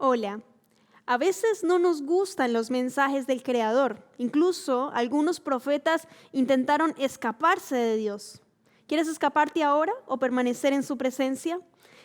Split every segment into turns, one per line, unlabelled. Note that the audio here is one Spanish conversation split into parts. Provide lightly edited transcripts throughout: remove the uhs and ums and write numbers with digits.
Hola. A veces no nos gustan los mensajes del Creador. Incluso algunos profetas intentaron escaparse de Dios. ¿Quieres escaparte ahora o permanecer en su presencia?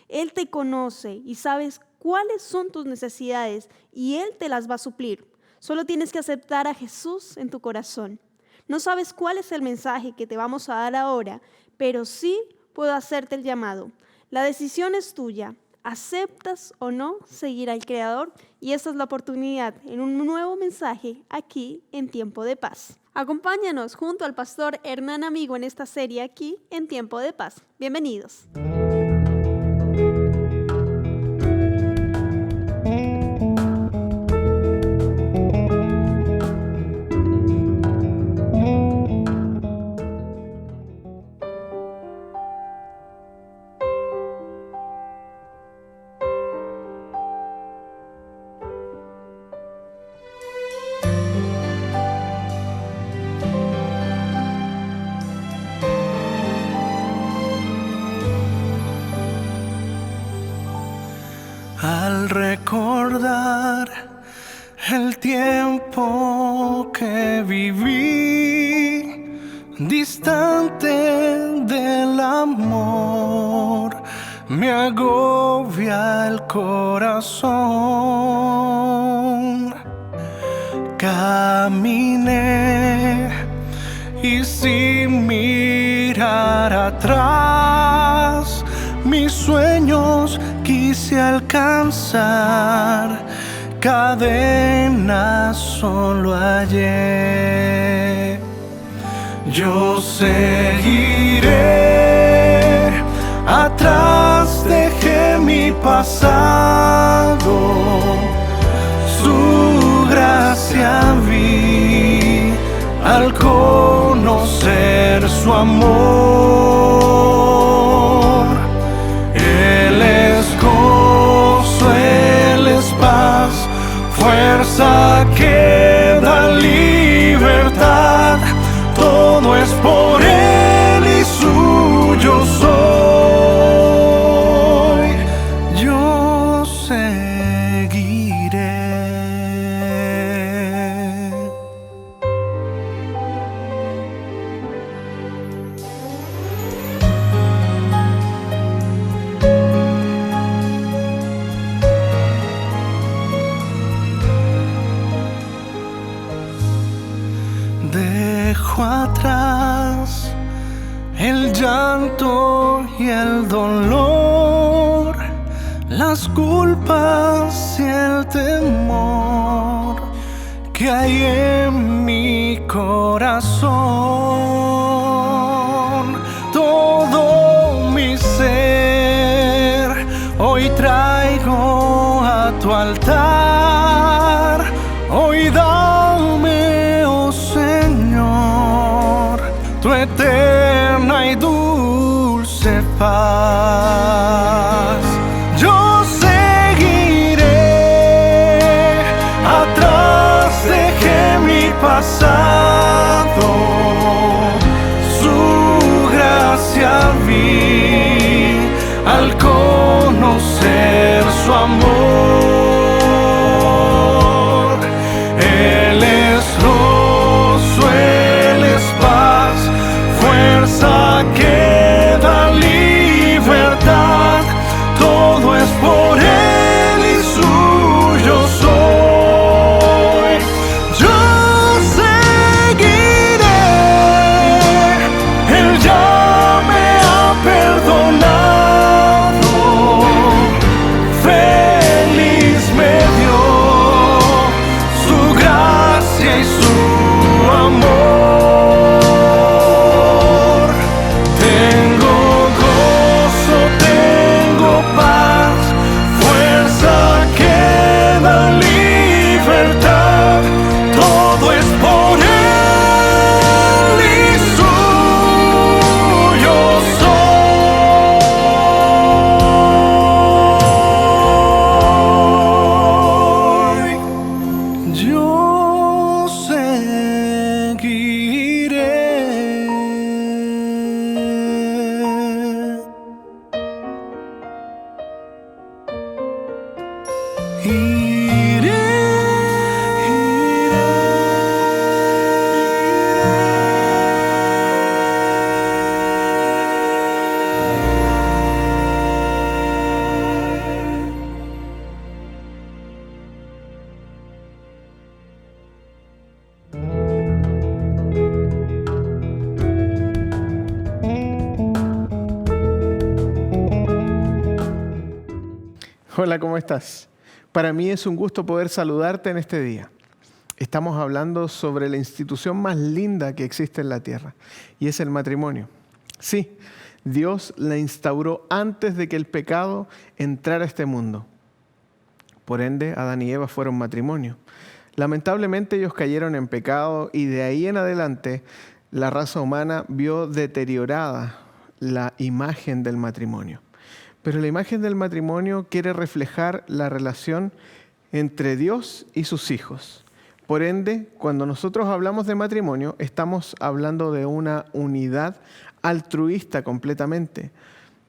Él te conoce y sabes cuáles son tus necesidades y Él te las va a suplir. Solo tienes que aceptar a Jesús en tu corazón. No sabes cuál es el mensaje que te vamos a dar ahora, pero sí puedo hacerte el llamado. La decisión es tuya. ¿Aceptas o no seguir al Creador? Y esta es la oportunidad en un nuevo mensaje aquí en Tiempo de Paz. Acompáñanos junto al pastor Hernán Amigo en esta serie aquí en Tiempo de Paz. Bienvenidos.
Al recordar el tiempo que viví distante del amor, me agobia el corazón. Caminé y sin mirar atrás, mis sueños quise alcanzar, cadenas solo hallé. Yo seguiré, atrás dejé mi pasado, su gracia vi al conocer su amor. Él es gozo, Él es paz, fuerza que da libertad. Todo es por Él y suyo soy. Yo seguiré. Dejo atrás el llanto y el dolor, las culpas y el temor que hay en mi corazón. Todo mi ser hoy traigo a tu altar. Hoy dame, oh Señor, tu eterna y dulce paz. Yo seguiré, atrás dejé mi pasado, su gracia vi al conocer su amor. Él es gozo, Él es paz, fuerza que da libertad. Todo es por Él y suyo soy. Yo seguiré, Él ya me ha perdonado, feliz me dio su gracia.
Hola, ¿cómo estás? Para mí es un gusto poder saludarte en este día. Estamos hablando sobre la institución más linda que existe en la tierra, y es el matrimonio. Sí, Dios la instauró antes de que el pecado entrara a este mundo. Por ende, Adán y Eva fueron matrimonio. Lamentablemente ellos cayeron en pecado y de ahí en adelante la raza humana vio deteriorada la imagen del matrimonio. Pero la imagen del matrimonio quiere reflejar la relación entre Dios y sus hijos. Por ende, cuando nosotros hablamos de matrimonio, estamos hablando de una unidad altruista completamente.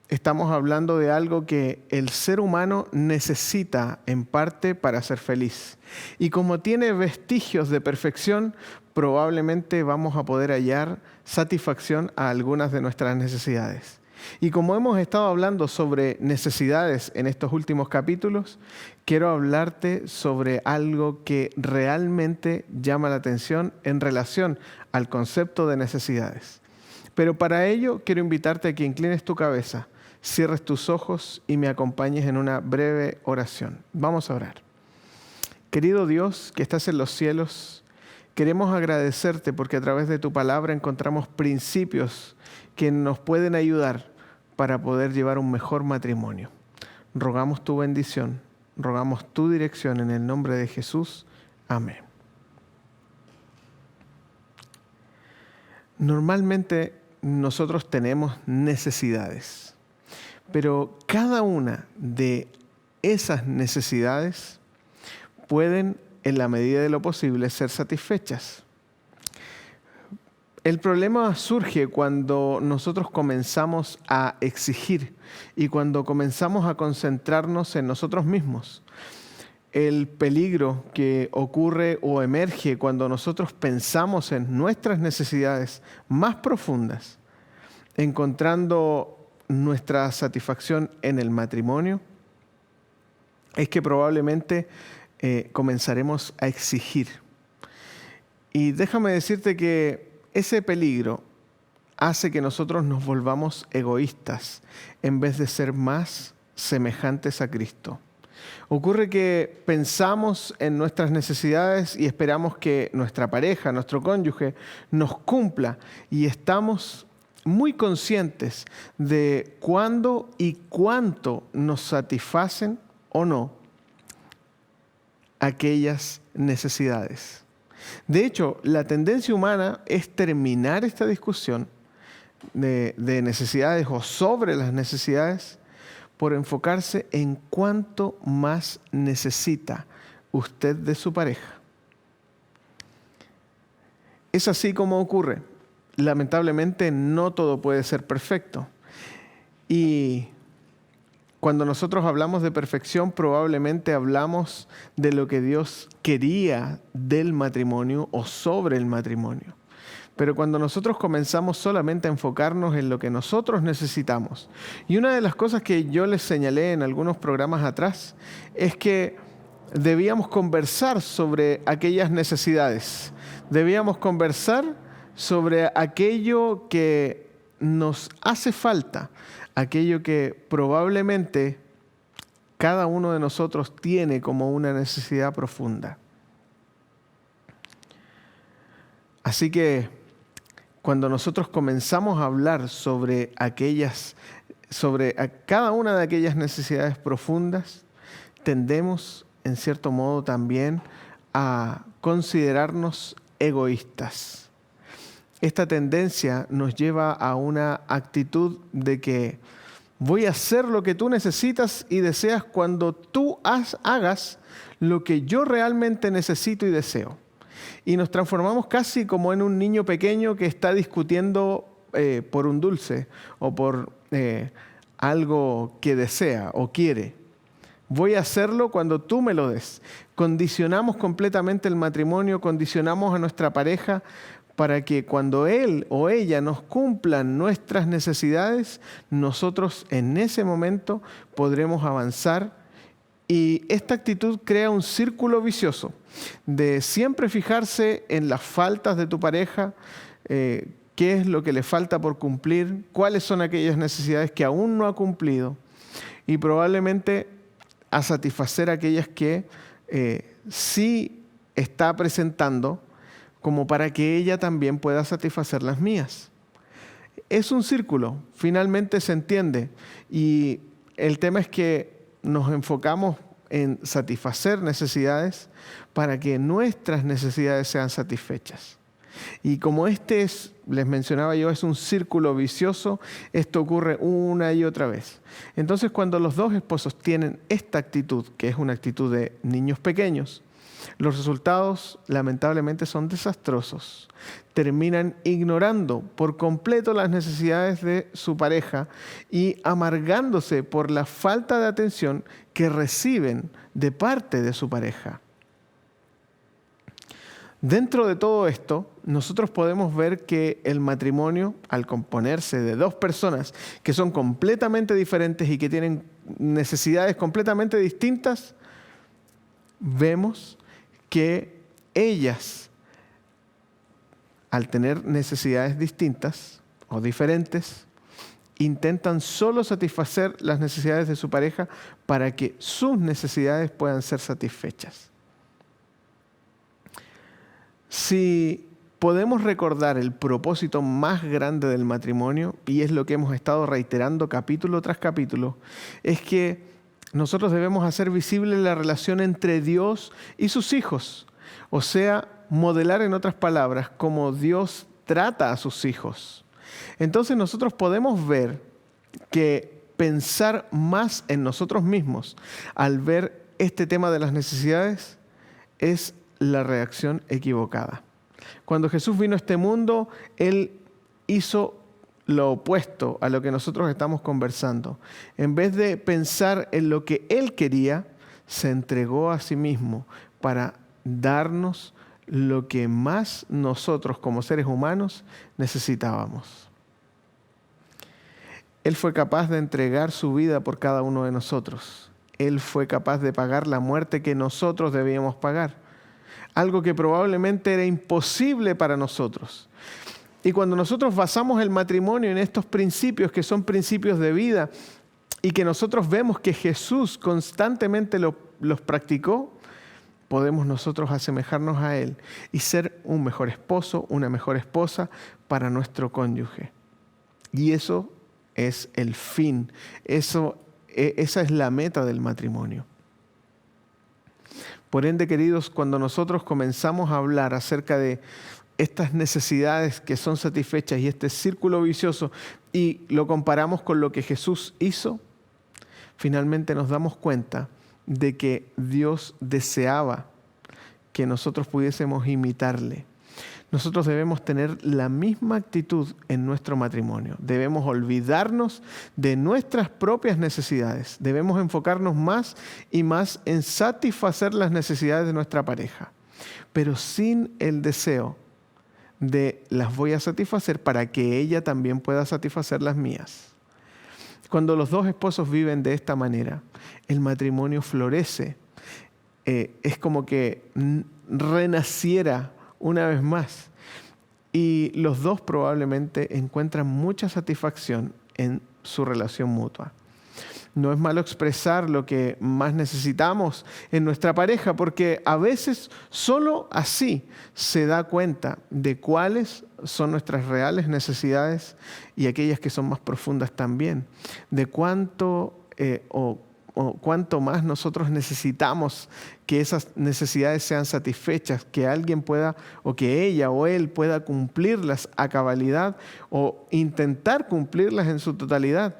Estamos hablando de algo que el ser humano necesita en parte para ser feliz. Y como tiene vestigios de perfección, probablemente vamos a poder hallar satisfacción a algunas de nuestras necesidades. Y como hemos estado hablando sobre necesidades en estos últimos capítulos, quiero hablarte sobre algo que realmente llama la atención en relación al concepto de necesidades. Pero para ello quiero invitarte a que inclines tu cabeza, cierres tus ojos y me acompañes en una breve oración. Vamos a orar. Querido Dios que estás en los cielos, queremos agradecerte porque a través de tu palabra encontramos principios que nos pueden ayudar para poder llevar un mejor matrimonio. Rogamos tu bendición, rogamos tu dirección en el nombre de Jesús. Amén. Normalmente nosotros tenemos necesidades, pero cada una de esas necesidades pueden, en la medida de lo posible, ser satisfechas. El problema surge cuando nosotros comenzamos a exigir y cuando comenzamos a concentrarnos en nosotros mismos. El peligro que ocurre o emerge cuando nosotros pensamos en nuestras necesidades más profundas, encontrando nuestra satisfacción en el matrimonio, es que probablemente comenzaremos a exigir. Y déjame decirte que ese peligro hace que nosotros nos volvamos egoístas en vez de ser más semejantes a Cristo. Ocurre que pensamos en nuestras necesidades y esperamos que nuestra pareja, nuestro cónyuge, nos cumpla y estamos muy conscientes de cuándo y cuánto nos satisfacen o no aquellas necesidades. De hecho, la tendencia humana es terminar esta discusión de necesidades o sobre las necesidades por enfocarse en cuánto más necesita usted de su pareja. Es así como ocurre. Lamentablemente no todo puede ser perfecto. Y cuando nosotros hablamos de perfección, probablemente hablamos de lo que Dios quería del matrimonio o sobre el matrimonio. Pero cuando nosotros comenzamos solamente a enfocarnos en lo que nosotros necesitamos, y una de las cosas que yo les señalé en algunos programas atrás, es que debíamos conversar sobre aquellas necesidades. Debíamos conversar sobre aquello que nos hace falta, aquello que probablemente cada uno de nosotros tiene como una necesidad profunda. Así que cuando nosotros comenzamos a hablar sobre cada una de aquellas necesidades profundas, tendemos en cierto modo también a considerarnos egoístas. Esta tendencia nos lleva a una actitud de que voy a hacer lo que tú necesitas y deseas cuando tú hagas lo que yo realmente necesito y deseo. Y nos transformamos casi como en un niño pequeño que está discutiendo por un dulce o por algo que desea o quiere. Voy a hacerlo cuando tú me lo des. Condicionamos completamente el matrimonio, condicionamos a nuestra pareja para que cuando él o ella nos cumplan nuestras necesidades, nosotros en ese momento podremos avanzar. Y esta actitud crea un círculo vicioso de siempre fijarse en las faltas de tu pareja, qué es lo que le falta por cumplir, cuáles son aquellas necesidades que aún no ha cumplido y probablemente a satisfacer aquellas que sí está presentando, como para que ella también pueda satisfacer las mías. Es un círculo, finalmente se entiende, y el tema es que nos enfocamos en satisfacer necesidades para que nuestras necesidades sean satisfechas. Y como les mencionaba yo, es un círculo vicioso, esto ocurre una y otra vez. Entonces, cuando los dos esposos tienen esta actitud, que es una actitud de niños pequeños, los resultados lamentablemente son desastrosos. Terminan ignorando por completo las necesidades de su pareja y amargándose por la falta de atención que reciben de parte de su pareja. Dentro de todo esto, nosotros podemos ver que el matrimonio, al componerse de dos personas que son completamente diferentes y que tienen necesidades completamente distintas, vemos que ellas, al tener necesidades distintas o diferentes, intentan solo satisfacer las necesidades de su pareja para que sus necesidades puedan ser satisfechas. Si podemos recordar el propósito más grande del matrimonio, y es lo que hemos estado reiterando capítulo tras capítulo, es que nosotros debemos hacer visible la relación entre Dios y sus hijos. O sea, modelar en otras palabras cómo Dios trata a sus hijos. Entonces nosotros podemos ver que pensar más en nosotros mismos al ver este tema de las necesidades es la reacción equivocada. Cuando Jesús vino a este mundo, Él hizo lo opuesto a lo que nosotros estamos conversando. En vez de pensar en lo que Él quería, se entregó a sí mismo para darnos lo que más nosotros como seres humanos necesitábamos. Él fue capaz de entregar su vida por cada uno de nosotros. Él fue capaz de pagar la muerte que nosotros debíamos pagar. Algo que probablemente era imposible para nosotros. Y cuando nosotros basamos el matrimonio en estos principios que son principios de vida y que nosotros vemos que Jesús constantemente los practicó, podemos nosotros asemejarnos a Él y ser un mejor esposo, una mejor esposa para nuestro cónyuge. Y eso es el fin, esa es la meta del matrimonio. Por ende, queridos, cuando nosotros comenzamos a hablar acerca de estas necesidades que son satisfechas y este círculo vicioso y lo comparamos con lo que Jesús hizo, finalmente nos damos cuenta de que Dios deseaba que nosotros pudiésemos imitarle. Nosotros debemos tener la misma actitud en nuestro matrimonio. Debemos olvidarnos de nuestras propias necesidades. Debemos enfocarnos más y más en satisfacer las necesidades de nuestra pareja, pero sin el deseo de las voy a satisfacer para que ella también pueda satisfacer las mías. Cuando los dos esposos viven de esta manera, el matrimonio florece. Es como que renaciera una vez más. Y los dos probablemente encuentran mucha satisfacción en su relación mutua. No es malo expresar lo que más necesitamos en nuestra pareja, porque a veces solo así se da cuenta de cuáles son nuestras reales necesidades y aquellas que son más profundas también, de cuánto cuánto más nosotros necesitamos que esas necesidades sean satisfechas, que alguien pueda, o que ella o él pueda cumplirlas a cabalidad o intentar cumplirlas en su totalidad.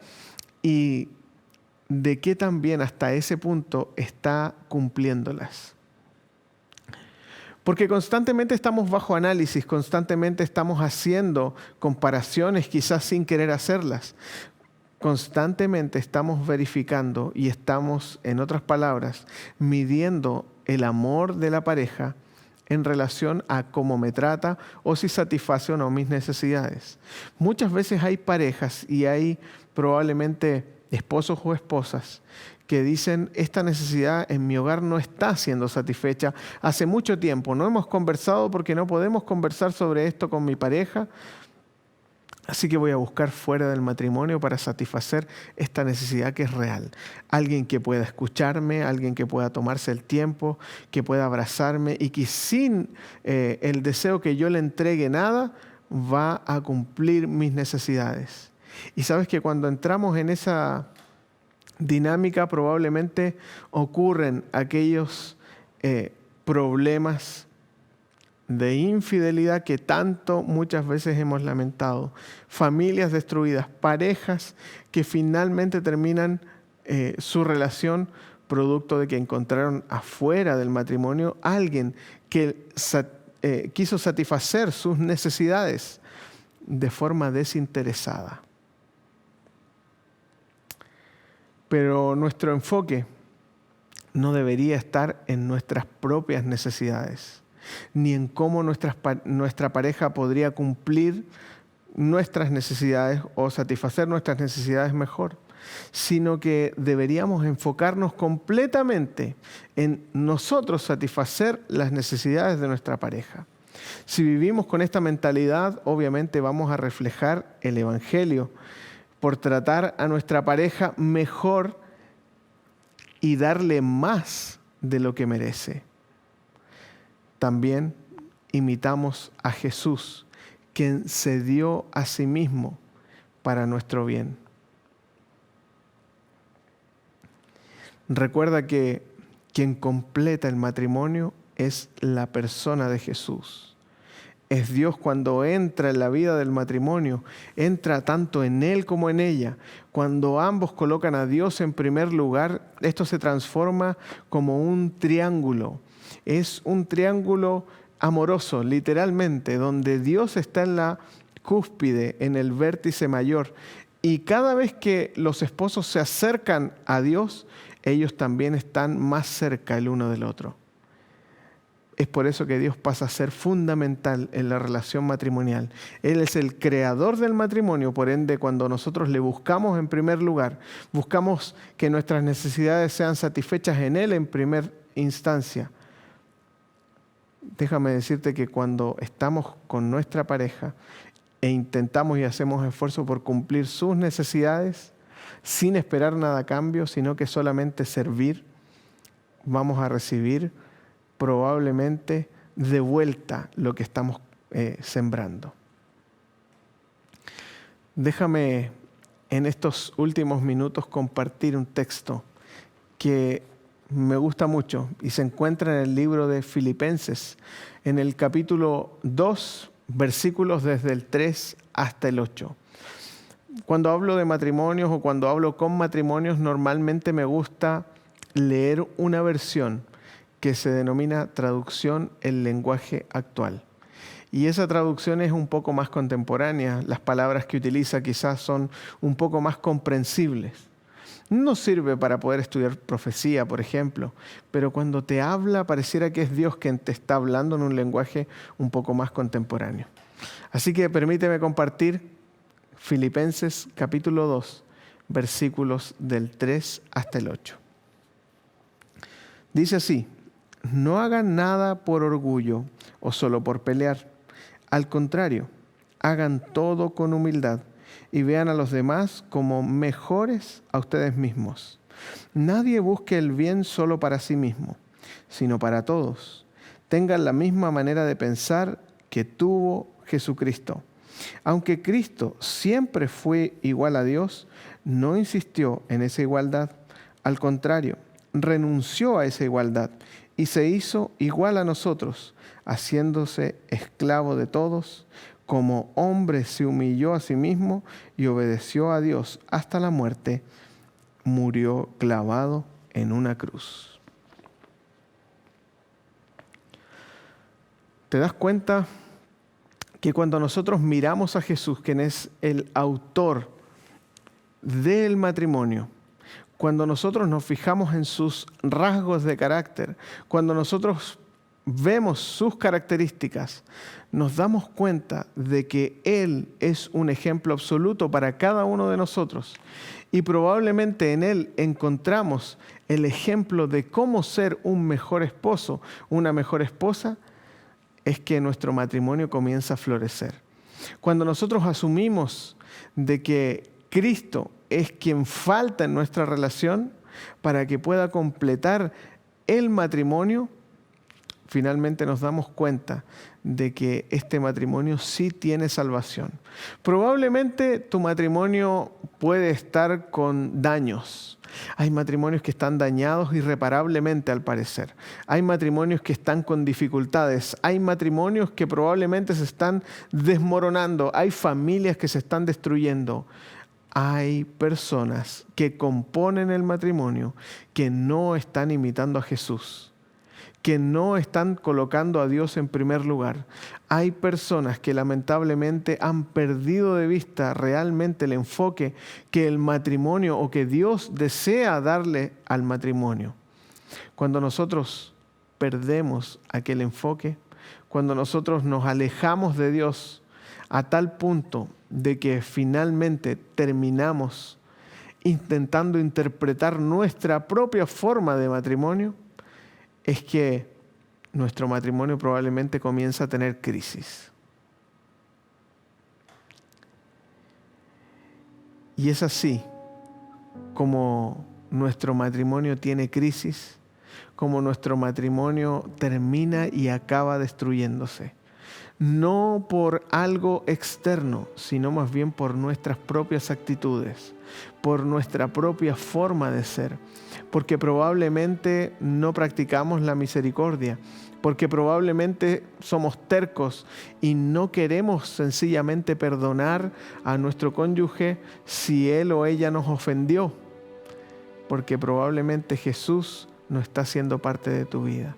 Y de qué también hasta ese punto está cumpliéndolas. Porque constantemente estamos bajo análisis, constantemente estamos haciendo comparaciones quizás sin querer hacerlas. constantemente estamos verificando y estamos, en otras palabras, midiendo el amor de la pareja en relación a cómo me trata o si satisface o no mis necesidades. Muchas veces hay parejas y hay probablemente esposos o esposas que dicen, esta necesidad en mi hogar no está siendo satisfecha hace mucho tiempo. No hemos conversado porque no podemos conversar sobre esto con mi pareja. Así que voy a buscar fuera del matrimonio para satisfacer esta necesidad que es real. Alguien que pueda escucharme, alguien que pueda tomarse el tiempo, que pueda abrazarme y que sin el deseo que yo le entregue nada, va a cumplir mis necesidades. Y sabes que cuando entramos en esa dinámica probablemente ocurren aquellos problemas de infidelidad que tanto muchas veces hemos lamentado, familias destruidas, parejas que finalmente terminan su relación producto de que encontraron afuera del matrimonio alguien que quiso satisfacer sus necesidades de forma desinteresada. Pero nuestro enfoque no debería estar en nuestras propias necesidades, ni en cómo nuestra pareja podría cumplir nuestras necesidades o satisfacer nuestras necesidades mejor, sino que deberíamos enfocarnos completamente en nosotros satisfacer las necesidades de nuestra pareja. Si vivimos con esta mentalidad, obviamente vamos a reflejar el Evangelio por tratar a nuestra pareja mejor y darle más de lo que merece. También imitamos a Jesús, quien se dio a sí mismo para nuestro bien. Recuerda que quien completa el matrimonio es la persona de Jesús. Es Dios cuando entra en la vida del matrimonio, entra tanto en él como en ella. Cuando ambos colocan a Dios en primer lugar, esto se transforma como un triángulo. Es un triángulo amoroso, literalmente, donde Dios está en la cúspide, en el vértice mayor. Y cada vez que los esposos se acercan a Dios, ellos también están más cerca el uno del otro. Es por eso que Dios pasa a ser fundamental en la relación matrimonial. Él es el creador del matrimonio, por ende, cuando nosotros le buscamos en primer lugar, buscamos que nuestras necesidades sean satisfechas en Él en primera instancia. Déjame decirte que cuando estamos con nuestra pareja e intentamos y hacemos esfuerzo por cumplir sus necesidades, sin esperar nada a cambio, sino que solamente servir, vamos a recibir probablemente de vuelta lo que estamos sembrando. Déjame en estos últimos minutos compartir un texto que me gusta mucho y se encuentra en el libro de Filipenses, en el capítulo 2, versículos desde el 3 hasta el 8. Cuando hablo de matrimonios o cuando hablo con matrimonios, normalmente me gusta leer una versión que se denomina traducción en lenguaje actual. Y esa traducción es un poco más contemporánea. Las palabras que utiliza quizás son un poco más comprensibles. No sirve para poder estudiar profecía, por ejemplo, pero cuando te habla pareciera que es Dios quien te está hablando en un lenguaje un poco más contemporáneo. Así que permíteme compartir Filipenses capítulo 2, versículos del 3 hasta el 8. Dice así: no hagan nada por orgullo o solo por pelear. Al contrario, hagan todo con humildad y vean a los demás como mejores a ustedes mismos. Nadie busque el bien solo para sí mismo, sino para todos. Tengan la misma manera de pensar que tuvo Jesucristo. Aunque Cristo siempre fue igual a Dios, no insistió en esa igualdad. Al contrario, renunció a esa igualdad y se hizo igual a nosotros, haciéndose esclavo de todos. Como hombre se humilló a sí mismo y obedeció a Dios hasta la muerte, murió clavado en una cruz. ¿Te das cuenta que cuando nosotros miramos a Jesús, quien es el autor del matrimonio, cuando nosotros nos fijamos en sus rasgos de carácter, cuando nosotros vemos sus características, nos damos cuenta de que Él es un ejemplo absoluto para cada uno de nosotros. Y probablemente en Él encontramos el ejemplo de cómo ser un mejor esposo, una mejor esposa, es que nuestro matrimonio comienza a florecer. Cuando nosotros asumimos de que Cristo es quien falta en nuestra relación para que pueda completar el matrimonio, finalmente nos damos cuenta de que este matrimonio sí tiene salvación. Probablemente tu matrimonio puede estar con daños. Hay matrimonios que están dañados irreparablemente al parecer. Hay matrimonios que están con dificultades. Hay matrimonios que probablemente se están desmoronando. Hay familias que se están destruyendo. Hay personas que componen el matrimonio que no están imitando a Jesús, que no están colocando a Dios en primer lugar. Hay personas que lamentablemente han perdido de vista realmente el enfoque que el matrimonio o que Dios desea darle al matrimonio. Cuando nosotros perdemos aquel enfoque, cuando nosotros nos alejamos de Dios a tal punto de que finalmente terminamos intentando interpretar nuestra propia forma de matrimonio, es que nuestro matrimonio probablemente comienza a tener crisis. Y es así como nuestro matrimonio tiene crisis, como nuestro matrimonio termina y acaba destruyéndose. No por algo externo, sino más bien por nuestras propias actitudes, por nuestra propia forma de ser, porque probablemente no practicamos la misericordia, porque probablemente somos tercos y no queremos sencillamente perdonar a nuestro cónyuge si él o ella nos ofendió, porque probablemente Jesús no está siendo parte de tu vida,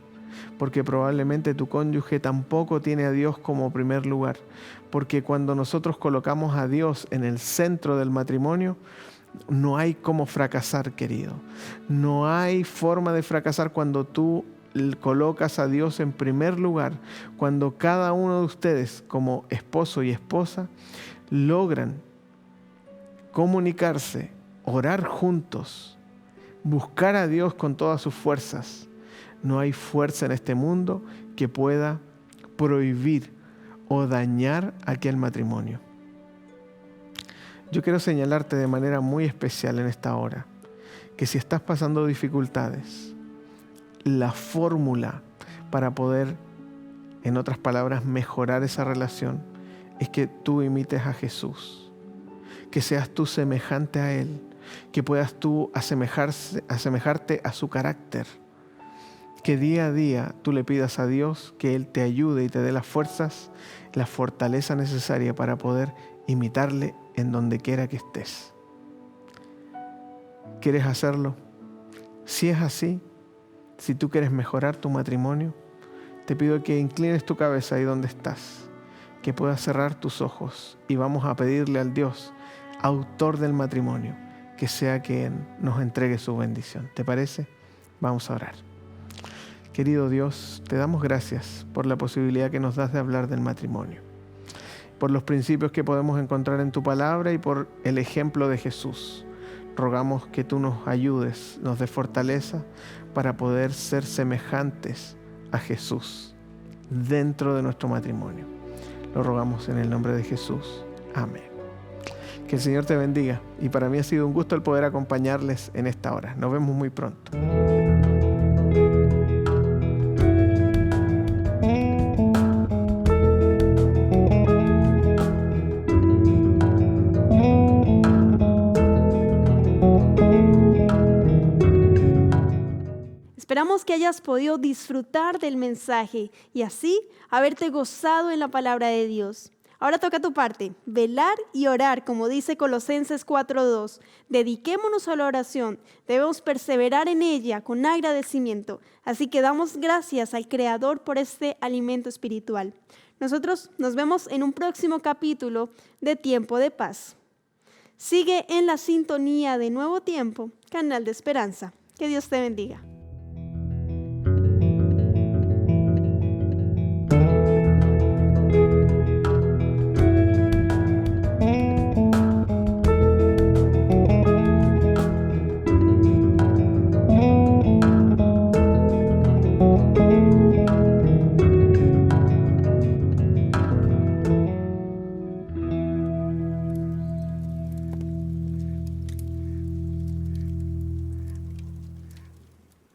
porque probablemente tu cónyuge tampoco tiene a Dios como primer lugar, porque cuando nosotros colocamos a Dios en el centro del matrimonio, no hay cómo fracasar, querido. No hay forma de fracasar cuando tú colocas a Dios en primer lugar, cuando cada uno de ustedes como esposo y esposa logran comunicarse, orar juntos, buscar a Dios con todas sus fuerzas. No hay fuerza en este mundo que pueda prohibir o dañar aquel matrimonio. Yo quiero señalarte de manera muy especial en esta hora que si estás pasando dificultades, la fórmula para poder, en otras palabras, mejorar esa relación es que tú imites a Jesús, que seas tú semejante a Él, que puedas tú asemejarte a su carácter, que día a día tú le pidas a Dios que Él te ayude y te dé las fuerzas, la fortaleza necesaria para poder imitarle en donde quiera que estés. ¿Quieres hacerlo? Si es así, si tú quieres mejorar tu matrimonio, te pido que inclines tu cabeza ahí donde estás, que puedas cerrar tus ojos y vamos a pedirle al Dios, autor del matrimonio, que sea quien nos entregue su bendición. ¿Te parece? Vamos a orar. Querido Dios, te damos gracias por la posibilidad que nos das de hablar del matrimonio, por los principios que podemos encontrar en tu palabra y por el ejemplo de Jesús. Rogamos que tú nos ayudes, nos des fortaleza para poder ser semejantes a Jesús dentro de nuestro matrimonio. Lo rogamos en el nombre de Jesús. Amén. Que el Señor te bendiga y para mí ha sido un gusto el poder acompañarles en esta hora. Nos vemos muy pronto.
Esperamos que hayas podido disfrutar del mensaje y así haberte gozado en la palabra de Dios. Ahora toca tu parte, velar y orar, como dice Colosenses 4:2. Dediquémonos a la oración, debemos perseverar en ella con agradecimiento. Así que damos gracias al Creador por este alimento espiritual. Nosotros nos vemos en un próximo capítulo de Tiempo de Paz. Sigue en la sintonía de Nuevo Tiempo, canal de esperanza. Que Dios te bendiga.